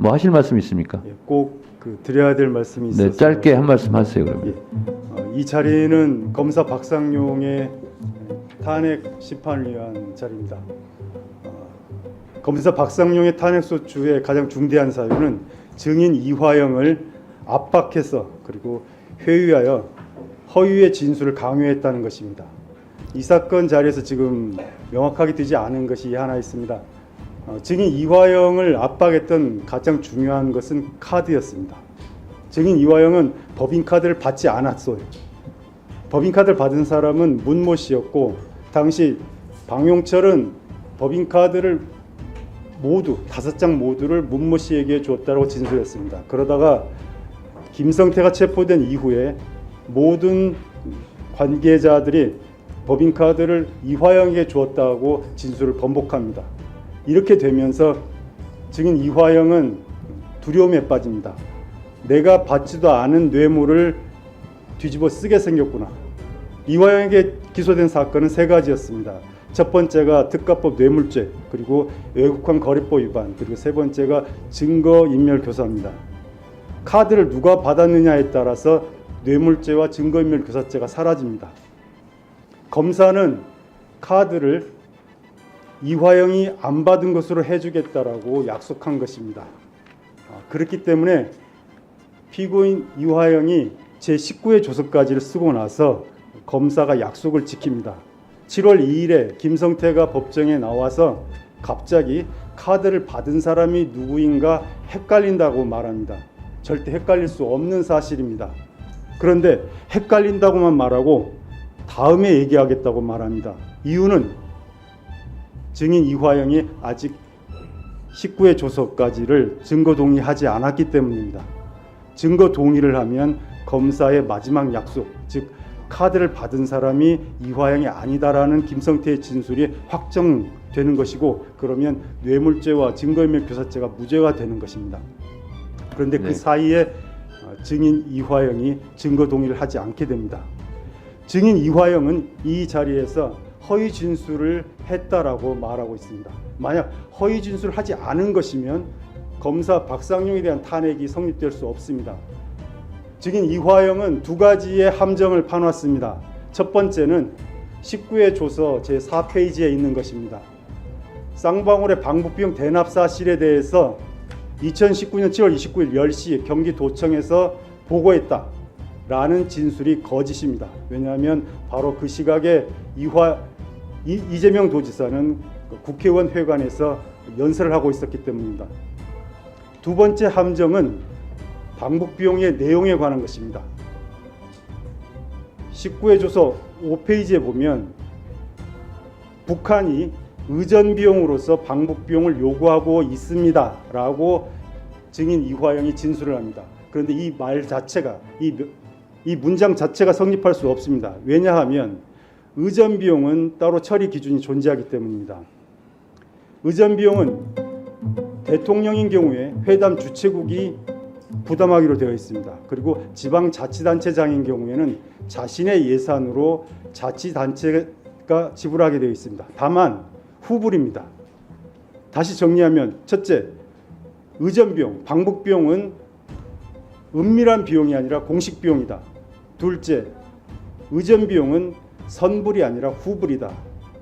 뭐 하실 말씀 있습니까? 예, 꼭 드려야 될 말씀이 있어서 네, 짧게 한 말씀 하세요. 그러면. 예, 이 자리는 검사 박상용의 탄핵 심판을 위한 자리입니다. 검사 박상용의 탄핵 소추의 가장 중대한 사유는 증인 이화영을 압박해서 그리고 회유하여 허위의 진술을 강요했다는 것입니다. 이 사건 자리에서 지금 명확하게 되지 않은 것이 하나 있습니다. 증인 이화영을 압박했던 가장 중요한 것은 카드였습니다. 증인 이화영은 법인카드를 받지 않았어요. 법인카드를 받은 사람은 문모 씨였고 당시 방용철은 법인카드를 모두 5장 모두를 문모 씨에게 줬다고 진술했습니다. 그러다가 김성태가 체포된 이후에 모든 관계자들이 법인카드를 이화영에게 주었다고 진술을 번복합니다. 이렇게 되면서 증인 이화영은 두려움에 빠집니다. 내가 받지도 않은 뇌물을 뒤집어 쓰게 생겼구나. 이화영에게 기소된 사건은 3가지였습니다. 첫 번째가 특가법 뇌물죄, 그리고 외국환 거래법 위반, 그리고 세 번째가 증거인멸교사입니다. 카드를 누가 받았느냐에 따라서 뇌물죄와 증거인멸교사죄가 사라집니다. 검사는 카드를 이화영이 안 받은 것으로 해주겠다라고 약속한 것입니다. 그렇기 때문에 피고인 이화영이 제19회 조서까지를 쓰고 나서 검사가 약속을 지킵니다. 7월 2일에 김성태가 법정에 나와서 갑자기 카드를 받은 사람이 누구인가 헷갈린다고 말합니다. 절대 헷갈릴 수 없는 사실입니다. 그런데 헷갈린다고만 말하고 다음에 얘기하겠다고 말합니다. 이유는 증인 이화영이 아직 19회 조서까지를 증거 동의하지 않았기 때문입니다. 증거 동의를 하면 검사의 마지막 약속, 즉 카드를 받은 사람이 이화영이 아니다라는 김성태의 진술이 확정되는 것이고, 그러면 뇌물죄와 증거인멸교사죄가 무죄가 되는 것입니다. 그런데 그 사이에 증인 이화영이 증거 동의를 하지 않게 됩니다. 증인 이화영은 이 자리에서 허위 진술을 했다라고 말하고 있습니다. 만약 허위 진술을 하지 않은 것이면 검사 박상용에 대한 탄핵이 성립될 수 없습니다. 증인 이화영은 2가지의 함정을 파놨습니다. 첫 번째는 19회 조서 제4페이지에 있는 것입니다. 쌍방울의 방북비용 대납 사실에 대해서 2019년 7월 29일 10시 경기도청에서 보고했다라는 진술이 거짓입니다. 왜냐하면 바로 그 시각에 이재명 도지사는 국회의원 회관에서 연설을 하고 있었기 때문입니다. 2번째 함정은 방북비용의 내용에 관한 것입니다. 19회 조서 5페이지에 보면 북한이 의전비용으로서 방북비용을 요구하고 있습니다 라고 증인 이화영이 진술을 합니다. 그런데 이 말 자체가 이 문장 자체가 성립할 수 없습니다. 왜냐하면 의전비용은 따로 처리 기준이 존재하기 때문입니다. 의전비용은 대통령인 경우에 회담 주최국이 부담하기로 되어 있습니다. 그리고 지방자치단체장인 경우에는 자신의 예산으로 자치단체가 지불하게 되어 있습니다. 다만 후불입니다. 다시 정리하면, 첫째, 의전비용, 방북비용은 은밀한 비용이 아니라 공식 비용이다. 둘째, 의전비용은 선불이 아니라 후불이다.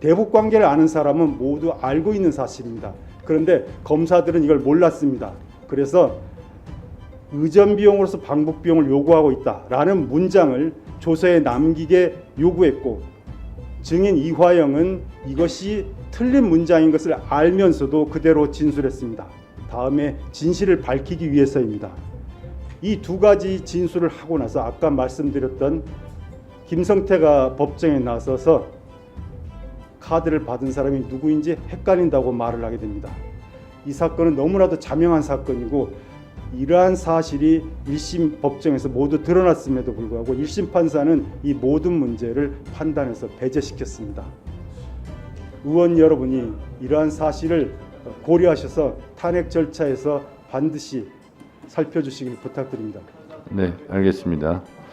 대북관계를 아는 사람은 모두 알고 있는 사실입니다. 그런데 검사들은 이걸 몰랐습니다. 그래서 의전비용으로서 방북비용을 요구하고 있다라는 문장을 조서에 남기게 요구했고, 증인 이화영은 이것이 틀린 문장인 것을 알면서도 그대로 진술했습니다. 다음에 진실을 밝히기 위해서입니다. 이 2가지 진술을 하고 나서 아까 말씀드렸던 김성태가 법정에 나서서 카드를 받은 사람이 누구인지 헷갈린다고 말을 하게 됩니다. 이 사건은 너무나도 자명한 사건이고, 이러한 사실이 1심 법정에서 모두 드러났음에도 불구하고 1심 판사는 이 모든 문제를 판단해서 배제시켰습니다. 의원 여러분이 이러한 사실을 고려하셔서 탄핵 절차에서 반드시 살펴주시길 부탁드립니다. 네, 알겠습니다.